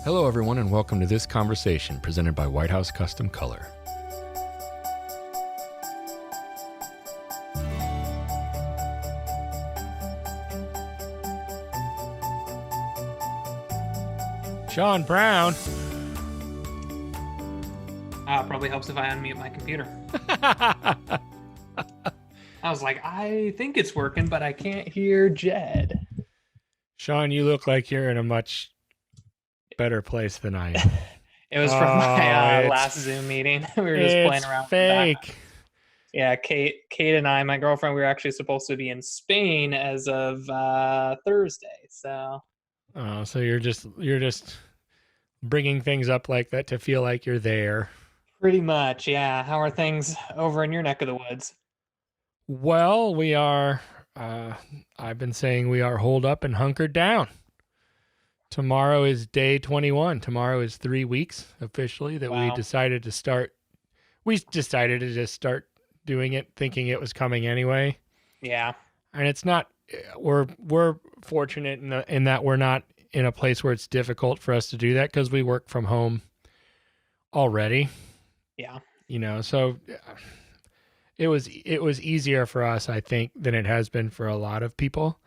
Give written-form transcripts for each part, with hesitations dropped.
Hello, everyone, and welcome to this conversation presented by White House Custom Color. Sean Brown. Probably helps if I unmute my computer. I was like, I think it's working, but I can't hear Jed. Sean, you look like you're in a much better place than I am. It was from my last Zoom meeting. We were just playing around with fake. Yeah, Kate and I, my girlfriend, we were actually supposed to be in Spain as of Thursday. So. So you're just bringing things up like that to feel like you're there. Pretty much, yeah. How are things over in your neck of the woods? Well, we are. I've been saying we are holed up and hunkered down. Tomorrow is day 21. Tomorrow is 3 weeks officially that we decided to start. We decided to just start doing it, thinking it was coming anyway. Yeah. And it's not. We're fortunate in that we're not in a place where it's difficult for us to do that because we work from home already. Yeah. So it was easier for us, I think, than it has been for a lot of people.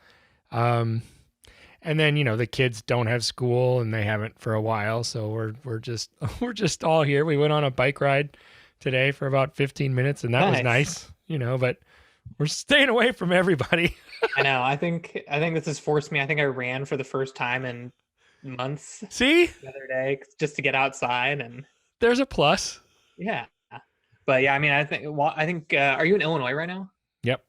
And then, the kids don't have school and they haven't for a while. So we're just all here. We went on a bike ride today for about 15 minutes and that was nice, but we're staying away from everybody. I know. I think this has forced me. I think I ran for the first time in months. See? The other day just to get outside, and there's a plus. Yeah. But yeah, I mean, I think are you in Illinois right now? Yep.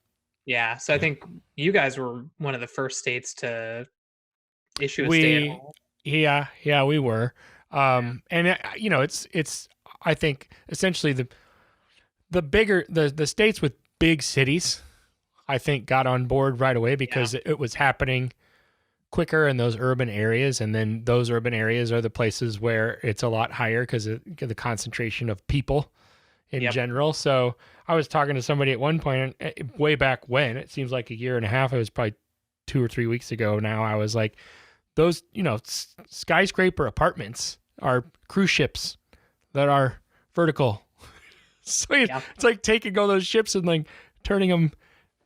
Yeah. So I think you guys were one of the first states to issue a stay at home. Yeah, we were. And it's I think essentially the bigger the states with big cities, I think, got on board right away because it was happening quicker in those urban areas, and then those urban areas are the places where it's a lot higher because of the concentration of people in general. So I was talking to somebody at one point, way back when, it seems like a year and a half, it was probably 2 or 3 weeks ago now, I was like, those, skyscraper apartments are cruise ships that are vertical. So it's like taking all those ships and like turning them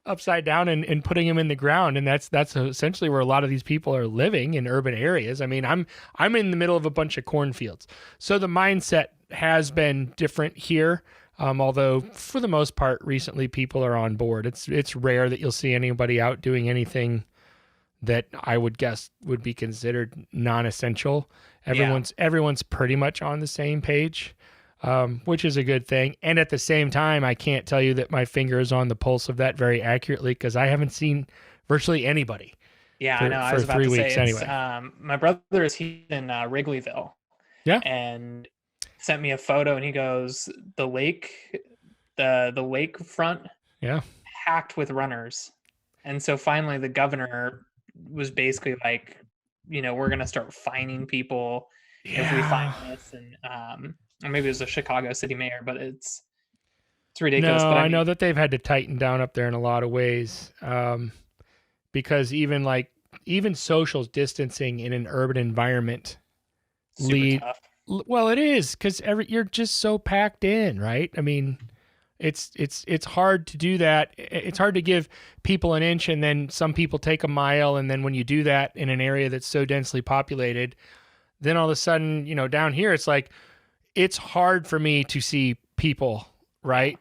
upside down and putting them in the ground. And that's essentially where a lot of these people are living, in urban areas. I mean, I'm in the middle of a bunch of cornfields. So the mindset has been different here. Although for the most part, recently people are on board. It's rare that you'll see anybody out doing anything that I would guess would be considered non-essential. Everyone's pretty much on the same page, which is a good thing. And at the same time, I can't tell you that my finger is on the pulse of that very accurately because I haven't seen virtually anybody. Yeah, I know. I was about to say, anyway. My brother is in Wrigleyville. Yeah. And sent me a photo and he goes, the lake front packed with runners. And so finally the governor was basically like, we're going to start fining people if we find this. And or maybe it was a Chicago city mayor, but it's ridiculous. No, but I know that they've had to tighten down up there in a lot of ways, because even social distancing in an urban environment tough. Well, it is because you're just so packed in, right? I mean, it's hard to do that. It's hard to give people an inch and then some people take a mile. And then when you do that in an area that's so densely populated, then all of a sudden, down here, it's like, it's hard for me to see people, right?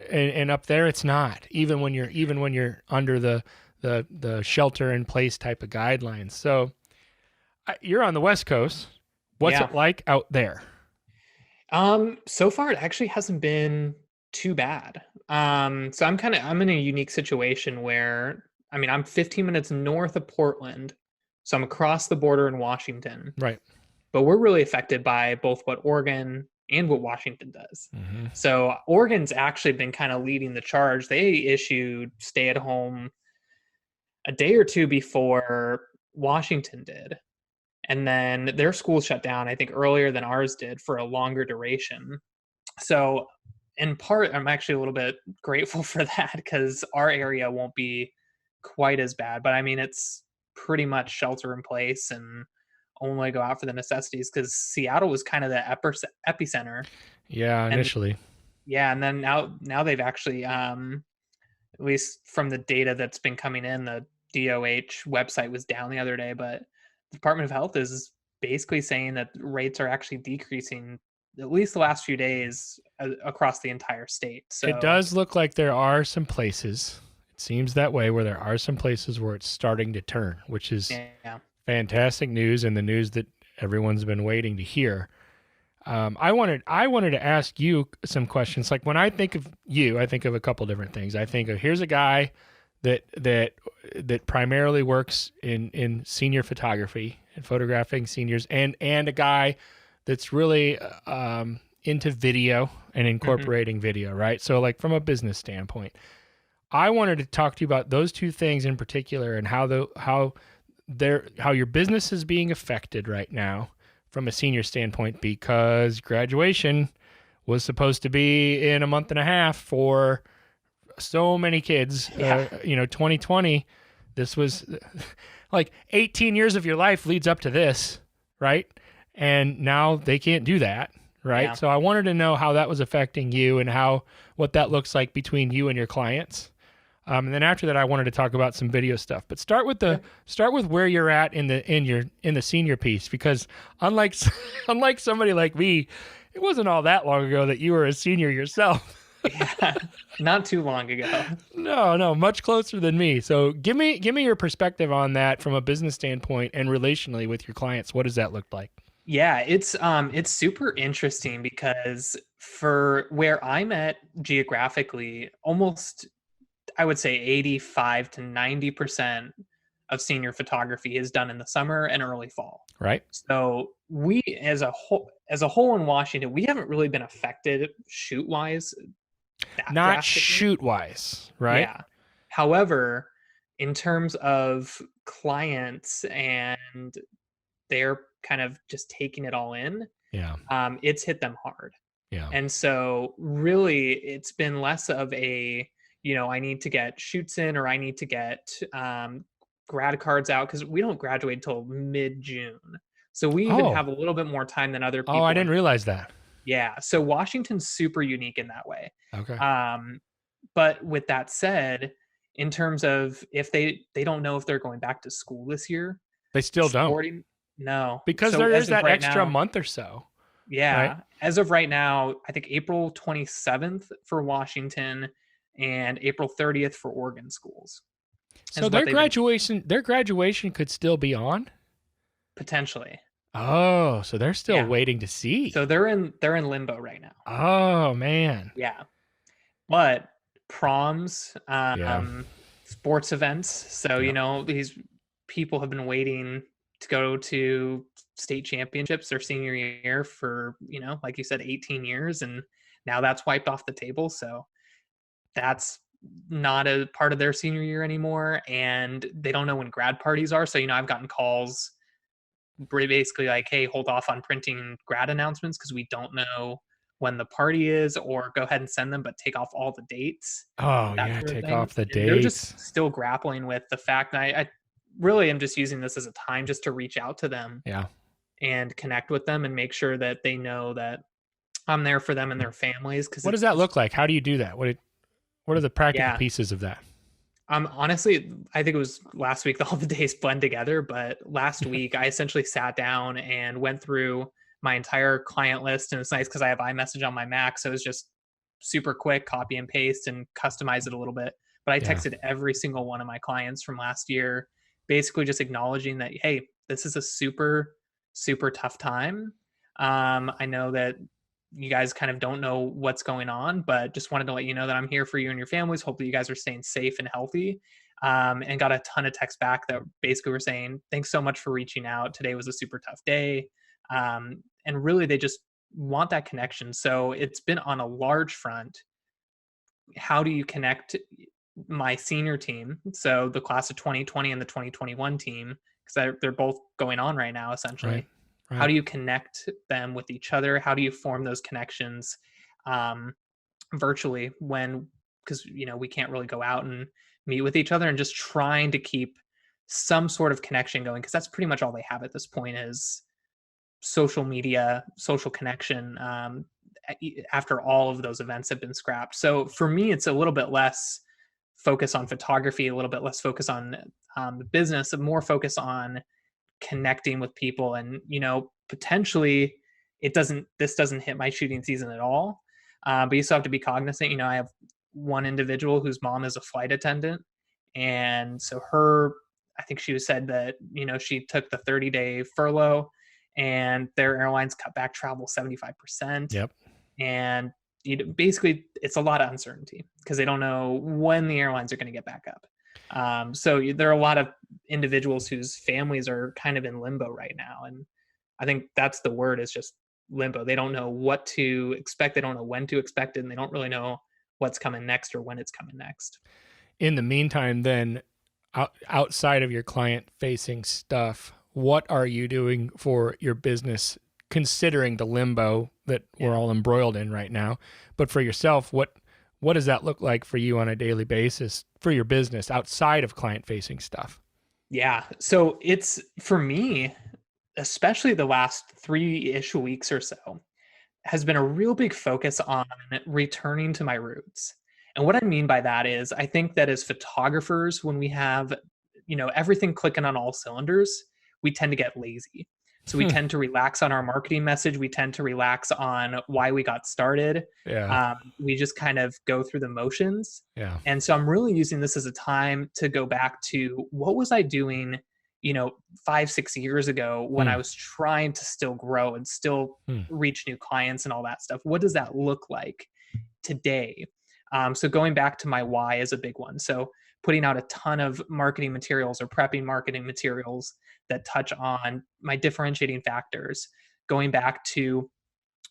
And up there, it's not, even when you're under the shelter in place type of guidelines. So you're on the West Coast. What's it like out there? So far it actually hasn't been too bad. So I'm in a unique situation where, I mean, I'm 15 minutes north of Portland, so I'm across the border in Washington. Right. But we're really affected by both what Oregon and what Washington does. Mm-hmm. So Oregon's actually been kind of leading the charge. They issued stay at home a day or two before Washington did. And then their school shut down, I think, earlier than ours did for a longer duration. So in part, I'm actually a little bit grateful for that because our area won't be quite as bad. But I mean, it's pretty much shelter in place and only go out for the necessities, because Seattle was kind of the epicenter. Yeah, And initially. yeah, and then now they've actually, at least from the data that's been coming in, the DOH website was down the other day, but the Department of Health is basically saying that rates are actually decreasing at least the last few days across the entire state. It So does look like there are some places, it seems that way, where there are some places where it's starting to turn, which is yeah. fantastic news and the news that everyone's been waiting to hear. I wanted to ask you some questions. Like when I think of you, I think of a couple different things. I think of here's a guy that primarily works in senior photography and photographing seniors, and a guy that's really into video and Hmm. incorporating video, right? So like from a business standpoint, I wanted to talk to you about those two things in particular and how your business is being affected right now from a senior standpoint, because graduation was supposed to be in a month and a half for so many kids. Yeah. 2020, this was like 18 years of your life leads up to this, right? And now they can't do that, right? Yeah. So I wanted to know how that was affecting you and what that looks like between you and your clients. And then after that, I wanted to talk about some video stuff. But Yeah. start with where you're at in the senior piece, because unlike unlike somebody like me, it wasn't all that long ago that you were a senior yourself. Yeah. Not too long ago. No, much closer than me. So give me your perspective on that from a business standpoint and relationally with your clients. What does that look like? Yeah, it's super interesting because for where I'm at geographically, almost I would say 85 to 90% of senior photography is done in the summer and early fall. Right? So we as a whole in Washington, we haven't really been affected shoot wise that Not drastically. shoot wise, right? Yeah. However, in terms of clients and they're kind of just taking it all in, Yeah. it's hit them hard. Yeah. And so really it's been less of a, I need to get shoots in, or I need to get grad cards out, because we don't graduate until mid-June. So we even Oh. have a little bit more time than other Oh, I people. didn't And realize that. yeah, so Washington's super unique in that way. Okay. Um, but with that said, in terms of if they don't know if they're going back to school this year, They still don't, sporting, no. because So there is as of that right extra now, month or so, right? yeah, as of right now, I think April 27th for Washington and April 30th for Oregon schools So is what they've been their graduation could still be on. potentially. Oh, so they're still Yeah. waiting to see. So they're in limbo right now. Oh man. Yeah. But proms, Yeah. sports events. So, Yeah. these people have been waiting to go to state championships their senior year for, like you said, 18 years. And now that's wiped off the table. So that's not a part of their senior year anymore. And they don't know when grad parties are. So, I've gotten calls basically like, hey, hold off on printing grad announcements because we don't know when the party is, or go ahead and send them, but take off all the dates, Oh that yeah. sort of Take thing. off the And they're dates. just still grappling with the fact that I really am just using this as a time just to reach out to them Yeah. and connect with them and make sure that they know that I'm there for them and their families, because What does that look like? How do you do that? What are the practical yeah. pieces of that? Honestly, I think it was last week that all the days blend together, but last week I essentially sat down and went through my entire client list, and it's nice because I have iMessage on my Mac, so it's just super quick, copy and paste and customize it a little bit. But I Yeah. texted every single one of my clients from last year, basically just acknowledging that, hey, this is a super, super tough time. I know that you guys kind of don't know what's going on, but just wanted to let you know that I'm here for you and your families. Hopefully, you guys are staying safe and healthy. And got a ton of texts back that basically were saying, thanks so much for reaching out. Today was a super tough day. And really, they just want that connection. So it's been on a large front. How do you connect my senior team? So the class of 2020 and the 2021 team, because they're both going on right now, Right. essentially. How Right. do you connect them with each other? How do you form those connections um, virtually, when, because we can't really go out and meet with each other, and just trying to keep some sort of connection going, because that's pretty much all they have at this point is social media, social connection, after all of those events have been scrapped. So for me, it's a little bit less focus on photography, a little bit less focus on the business, and more focus on connecting with people. And potentially, this doesn't hit my shooting season at all. But you still have to be cognizant. I have one individual whose mom is a flight attendant, and so I think she said that she took the 30-day furlough, and their airlines cut back travel 75%. Yep. And basically, it's a lot of uncertainty because they don't know when the airlines are going to get back up. So there are a lot of individuals whose families are kind of in limbo right now, and I think that's the word, is just limbo. They don't know what to expect. They don't know when to expect it, and they don't really know what's coming next or when it's coming next. In the meantime, then, outside of your client facing stuff, what are you doing for your business, considering the limbo that we're all embroiled in right now? But for yourself, what does that look like for you on a daily basis for your business outside of client facing stuff? Yeah. So it's, for me, especially the last 3-ish weeks or so, has been a real big focus on returning to my roots. And what I mean by that is, I think that as photographers, when we have, everything clicking on all cylinders, we tend to get lazy. So we tend to relax on our marketing message. We tend to relax on why we got started. Yeah. We just kind of go through the motions. Yeah. And so I'm really using this as a time to go back to, what was I doing, 5-6 years ago, when I was trying to still grow and still reach new clients and all that stuff. What does that look like today? So going back to my why is a big one. So putting out a ton of marketing materials or prepping marketing materials that touch on my differentiating factors, going back to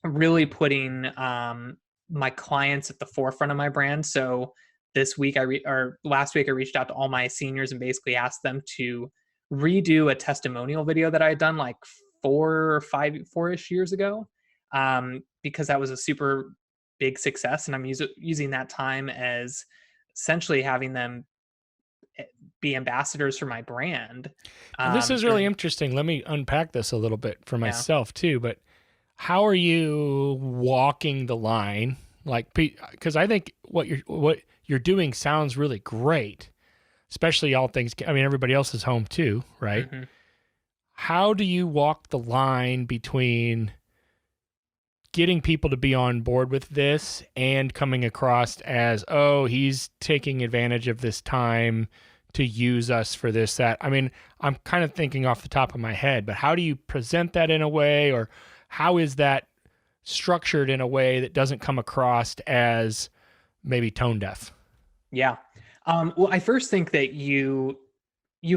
really putting my clients at the forefront of my brand. So this week, or last week, I reached out to all my seniors and basically asked them to redo a testimonial video that I had done like 4-ish years ago, because that was a super big success. And I'm using that time as essentially having them be ambassadors for my brand. And this is really During, interesting. Let me unpack this a little bit for yeah, myself too. But how are you walking the line? Like, because I think what you're doing sounds really great, especially all things. I mean, everybody else is home too, right? hmm How do you walk the line between getting people to be on board with this and coming across as, oh, he's taking advantage of this time to use us for this, that? I mean, I'm kind of thinking off the top of my head, but how do you present that in a way, or how is that structured in a way that doesn't come across as maybe tone deaf? yeah. Well, I first think that you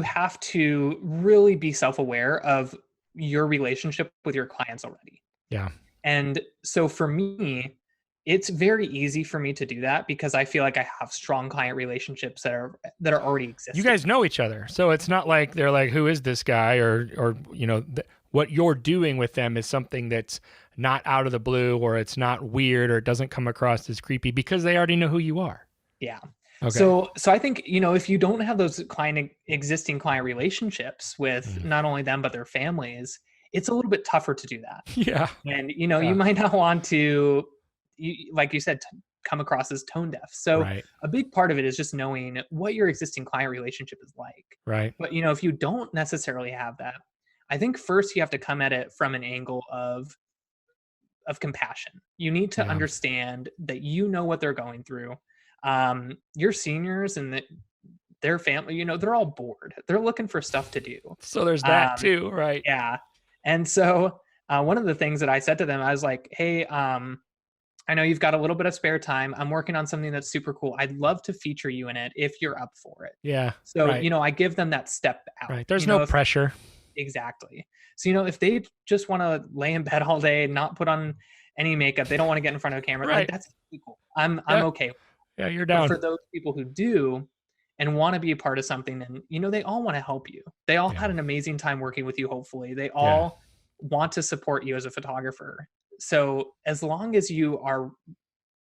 have to really be self-aware of your relationship with your clients already. Yeah. And so for me, it's very easy for me to do that because I feel like I have strong client relationships that are already You existing. guys know each other. So it's not like they're like, who is this guy? Or what you're doing with them is something that's not out of the blue, or it's not weird, or it doesn't come across as creepy because they already know who you are. Yeah. Okay. So I think, if you don't have those existing client relationships with Mm. not only them but their families, it's a little bit tougher to do that. Yeah. And you Yeah. might not want to, like you said, come across as tone deaf. So Right. a big part of it is just knowing what your existing client relationship is like. Right. But if you don't necessarily have that, I think first you have to come at it from an angle of compassion. You need to Yeah. understand that what they're going through. Your seniors and their family, they're all bored. They're looking for stuff to do. So there's that Um, too, right? yeah. And so one of the things that I said to them, I was like, hey, I know you've got a little bit of spare time. I'm working on something that's super cool. I'd love to feature you in it if you're up for it. Yeah. So, Right. I give them that step out. Right. There's no If pressure. exactly. So, if they just want to lay in bed all day, not put on any makeup, they don't want to get in front of a camera, like Right. that's really cool. I'm Yeah. okay. Yeah. You're But down. for those people who do and want to be a part of something, and they all want to help you. They all Yeah. had an amazing time working with you, hopefully. They Yeah. all want to support you as a photographer. So as long as you are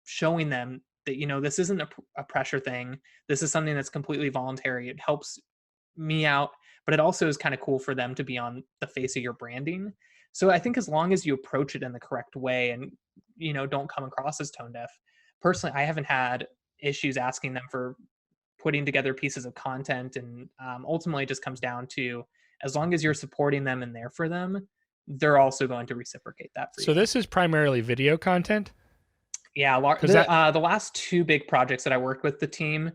showing them that this isn't a pressure thing, this is something that's completely voluntary. It helps me out, but it also is kind of cool for them to be on the face of your branding. So I think as long as you approach it in the correct way and, don't come across as tone deaf. Personally, I haven't had issues asking them for putting together pieces of content, and ultimately it just comes down to, as long as you're supporting them and there for them, they're also going to reciprocate that for So you. this is primarily video content? Yeah, Because that the last two big projects that I worked with the team,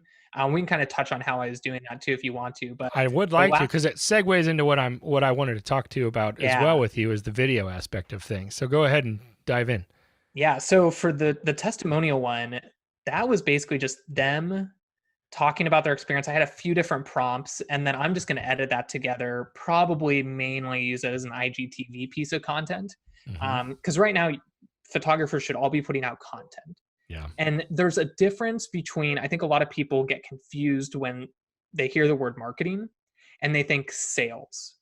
we can kind of touch on how I was doing that too if you want to. But I would the like to, last, because it segues into what I wanted to talk to you about as well yeah, with you, is the video aspect of things. So go ahead and dive in. yeah. So for the testimonial one, that was basically just them talking about their experience. I had a few different prompts, and then I'm just going to edit that together. Probably mainly use it as an IGTV piece of content, Hmm. because right now photographers should all be putting out content. Yeah. And there's a difference between, I think a lot of people get confused when they hear the word marketing and they think sales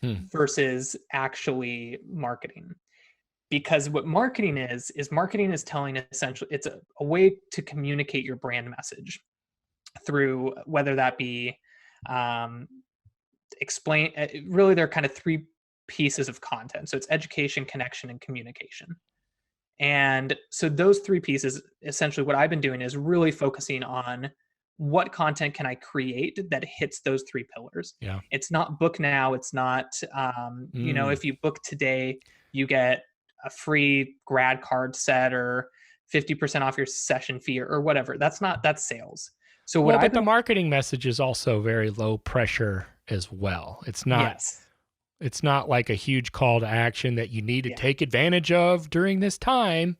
Hmm. versus actually marketing. Because what marketing is telling, essentially, it's a way to communicate your brand message through, whether that be um, explain, really, there are kind of three pieces of content. So it's education, connection, and communication. And so those three pieces, essentially what I've been doing is really focusing on what content can I create that hits those three pillars. Yeah. It's not book now. It's not, Mm. if you book today, you get a free grad card set or 50% off your session fee or whatever. That's sales. So what Well, I've but the been, marketing message is also very low pressure as well. yes. It's not like a huge call to action that you need to Yeah. take advantage of during this time.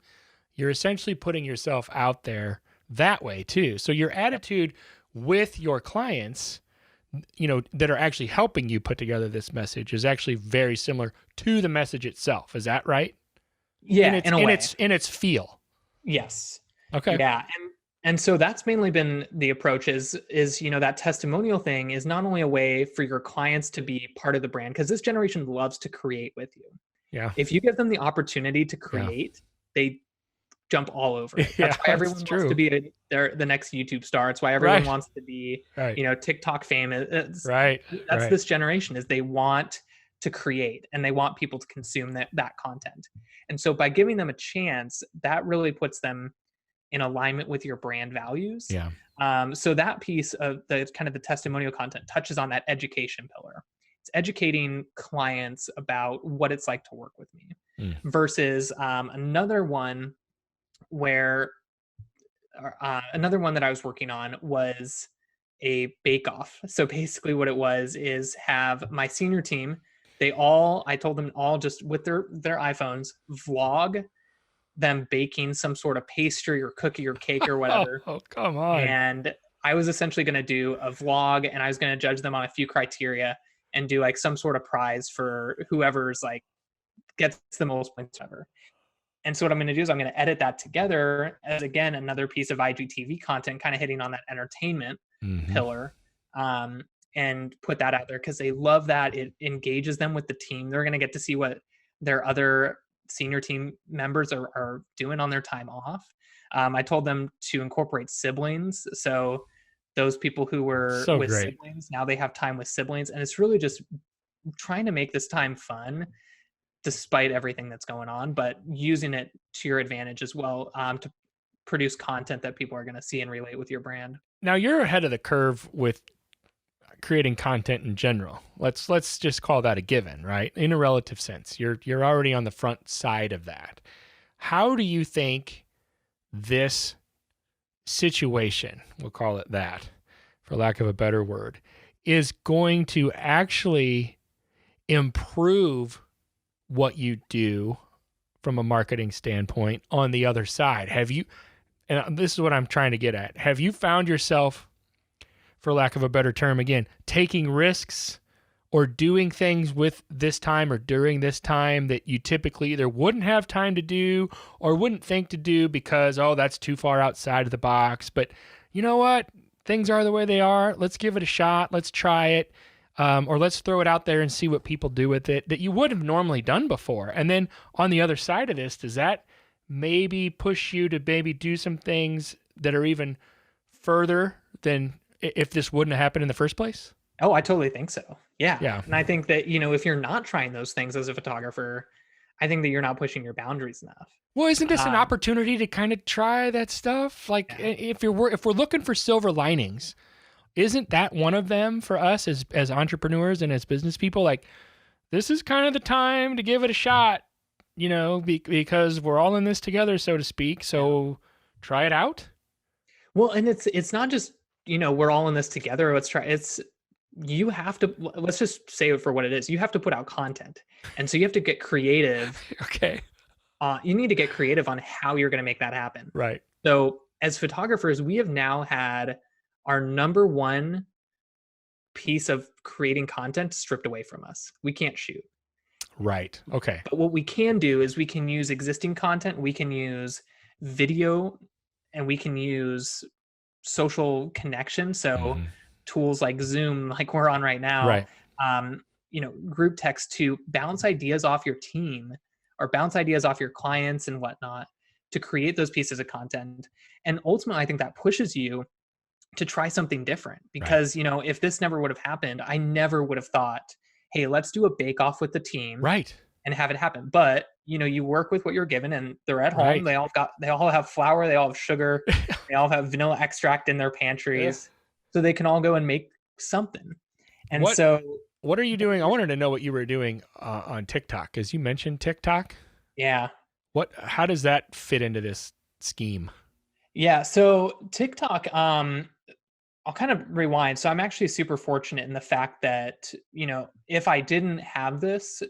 You're essentially putting yourself out there that way too. So your Yep. attitude with your clients, that are actually helping you put together this message is actually very similar to the message itself. Is that right? In Yeah, its in a in way. its in its feel. Yes. Okay. Yeah, and so that's mainly been the approach, is that testimonial thing is not only a way for your clients to be part of the brand, because this generation loves to create with you. Yeah. If you give them the opportunity to Yeah. create, they jump all over it. Yeah, That's why that's everyone wants to true. be the next YouTube star. It's why everyone Right. wants to be, Right. TikTok famous. Right. That's Right. this generation, is they want to create and they want people to consume that content. And so by giving them a chance, that really puts them in alignment with your brand values. Yeah. So that piece of the kind of the testimonial content touches on that education pillar. It's educating clients about what it's like to work with me, Mm. versus another one where another one that I was working on was a bake off. So basically what it was is have my senior team, I told them all, just with their iPhones, vlog them baking some sort of pastry or cookie or cake or whatever. Oh, come on. And I was essentially going to do a vlog, and I was going to judge them on a few criteria and do like some sort of prize for whoever's like gets the most points ever. And so what I'm going to do is I'm going to edit that together as, again, another piece of IGTV content, kind of hitting on that entertainment Hmm. pillar, and put that out there because they love that. It engages them with the team. They're going to get to see what their other senior team members are doing on their time off. I told them to incorporate siblings. So those people who were So with great. siblings, now they have time with siblings. And it's really just trying to make this time fun despite everything that's going on, but using it to your advantage as well, to produce content that people are going to see and relate with your brand. Now you're ahead of the curve with creating content in general. Let's just call that a given, right? In a relative sense. You're already on the front side of that. How do you think this situation, we'll call it that, for lack of a better word, is going to actually improve what you do from a marketing standpoint on the other side? And this is what I'm trying to get at. Have you found yourself, for lack of a better term, again, taking risks or doing things with this time or during this time that you typically either wouldn't have time to do or wouldn't think to do because, oh, that's too far outside of the box? But you know what? Things are the way they are. Let's give it a shot. Let's try it. Or let's throw it out there and see what people do with it that you would have normally done before. And then on the other side of this, does that maybe push you to maybe do some things that are even further than if this wouldn't have happened in the first place? Oh, I totally think so. Yeah. Yeah. And I think that, if you're not trying those things as a photographer, I think that you're not pushing your boundaries enough. Well, isn't this an Um, opportunity to kind of try that stuff? Like, yeah. if we're looking for silver linings, isn't that one of them for us as entrepreneurs and as business people? Like, this is kind of the time to give it a shot, because we're all in this together, so to speak. Yeah. So try it out. Well, and it's not just, we're all in this together. You have to, let's just say it for what it is. You have to put out content. And so you have to get creative. Okay. You need to get creative on how you're going to make that happen. Right. So as photographers, we have now had our number one piece of creating content stripped away from us. We can't shoot. Right. Okay. But what we can do is we can use existing content, we can use video, and we can use social connection. So Mm-hmm. tools like Zoom, like we're on right now, Right. group text to bounce ideas off your team or bounce ideas off your clients and whatnot to create those pieces of content. And ultimately, I think that pushes you to try something different Right. because, if this never would have happened, I never would have thought, hey, let's do a bake off with the team Right. and have it happen. But, you work with what you're given and they're at home. Right. They all have flour, they all have sugar, they all have vanilla extract in their Yeah. pantries. So they can all go and make something. And What so, What are you doing? I wanted to know what you were doing on TikTok, because you mentioned TikTok. yeah. How does that fit into this scheme? Yeah. So TikTok, I'll kind of rewind. So I'm actually super fortunate in the fact that, if I didn't have this,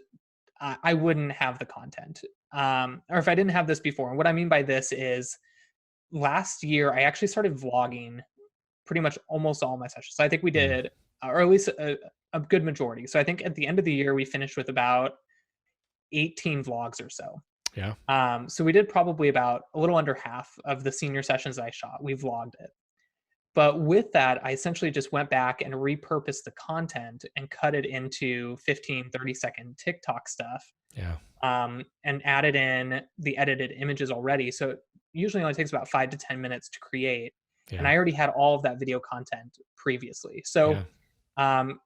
I wouldn't have the content. Or if I didn't have this before. And what I mean by this is last year, I actually started vlogging pretty much almost all my sessions. So I think we Mm. did, or at least a good majority. So I think at the end of the year, we finished with about 18 vlogs or so. Yeah. So we did probably about a little under half of the senior sessions I shot. We vlogged it. But with that, I essentially just went back and repurposed the content and cut it into 15, 30-second TikTok stuff, Yeah. and added in the edited images already. So it usually only takes about 5 to 10 minutes to create. And Yeah. I already had all of that video content previously. So Yeah. um,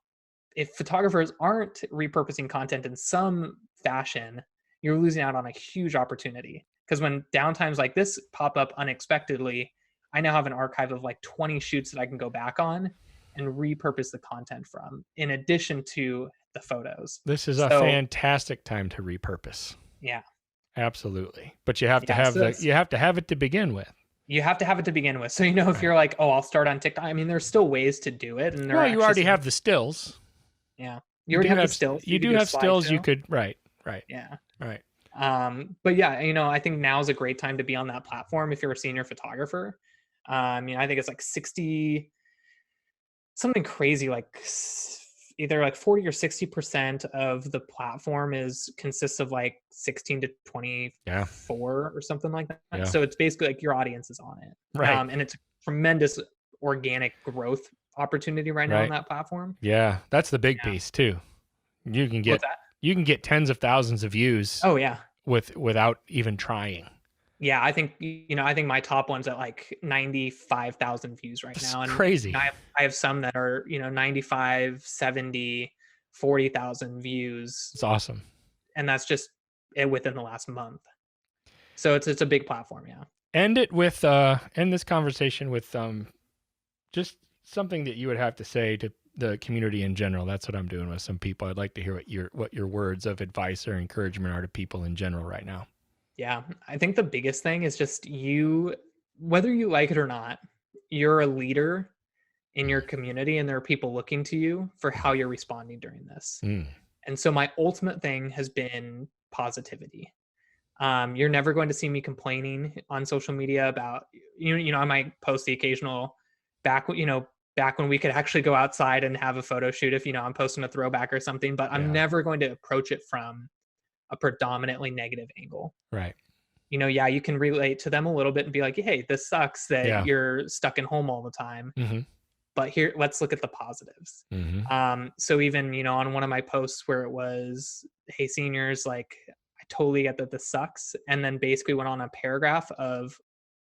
if photographers aren't repurposing content in some fashion, you're losing out on a huge opportunity. Because when downtimes like this pop up unexpectedly, I now have an archive of like 20 shoots that I can go back on and repurpose the content from, in addition to the photos. This is a So fantastic time to repurpose. yeah, Absolutely. But you have to yeah. have So you have to have it to begin with. you have to have it to begin with. So if Right. you're like, oh, I'll start on TikTok. I mean, there's still ways to do it, and there are Well, you actually already some. have the stills. Yeah, you You already do have the have stills. you could do do a have stills you slideshow. could right. Yeah. Right. But yeah, I think now is a great time to be on that platform if you're a senior photographer. I think it's like 60, something crazy, like either like 40 or 60% of the platform consists of like 16 to Yeah. 24 or something like that. Yeah. So it's basically like your audience is on it. Right. And it's a tremendous organic growth opportunity right now on Right. that platform. Yeah. That's the big Yeah. piece too. You can What's get that? you can get tens of thousands of views Oh yeah. without even trying. Yeah, I think I think my top one's at like 95,000 views right It's now, and crazy. I have some that are 95, 70, 40,000 views, It's awesome. and that's just it within the last month. So it's a big platform, yeah. End this conversation with just something that you would have to say to the community in general. That's what I'm doing with some people. I'd like to hear what your words of advice or encouragement are to people in general right now. Yeah, I think the biggest thing is just whether you like it or not, you're a leader in your community, and there are people looking to you for how you're responding during this. Mm. And so my ultimate thing has been positivity. You're never going to see me complaining on social media about, I might post the occasional back, back when we could actually go outside and have a photo shoot if, I'm posting a throwback or something, but I'm Yeah. never going to approach it from a predominantly negative angle. Right. Yeah, you can relate to them a little bit and be like, hey, this sucks that Yeah. you're stuck in home all the time. Mm-hmm. But here, let's look at the positives. Mm-hmm. So even, on one of my posts where it was, hey, seniors, like, I totally get that this sucks. And then basically went on a paragraph of,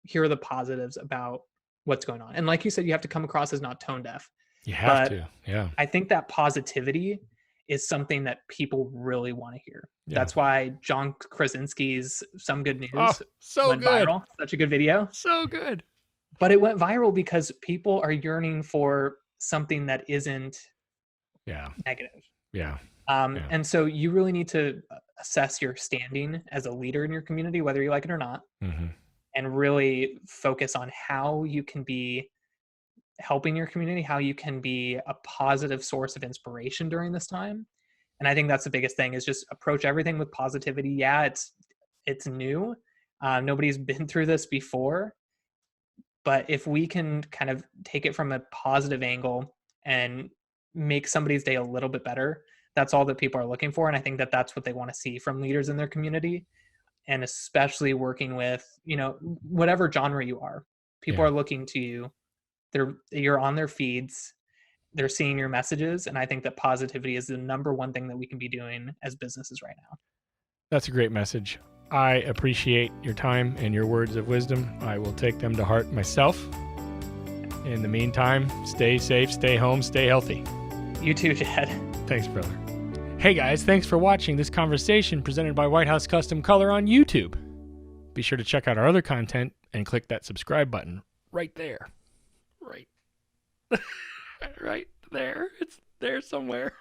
here are the positives about what's going on. And like you said, you have to come across as not tone deaf. You have But to. Yeah. I think that positivity is something that people really want to hear. Yeah. That's why John Krasinski's Some Good Oh, News so went good. viral. Such a good video. So good. But it went viral because people are yearning for something that isn't Yeah. negative. Yeah. Yeah. And so you really need to assess your standing as a leader in your community, whether you like it or not, Mm-hmm. and really focus on how you can be helping your community, how you can be a positive source of inspiration during this time. And I think that's the biggest thing is just approach everything with positivity. Yeah, it's new. Nobody's been through this before, but if we can kind of take it from a positive angle and make somebody's day a little bit better, that's all that people are looking for. And I think that that's what they want to see from leaders in their community, and especially working with, whatever genre you are. People Yeah. are looking to you. You're on their feeds. They're seeing your messages, and I think that positivity is the number one thing that we can be doing as businesses right now. That's a great message. I appreciate your time and your words of wisdom. I will take them to heart myself. In the meantime, stay safe, stay home, stay healthy. You too, Jed. Thanks, brother. Hey guys, thanks for watching this conversation presented by White House Custom Color on YouTube. Be sure to check out our other content and click that subscribe button right there. Right. Right there. It's there somewhere.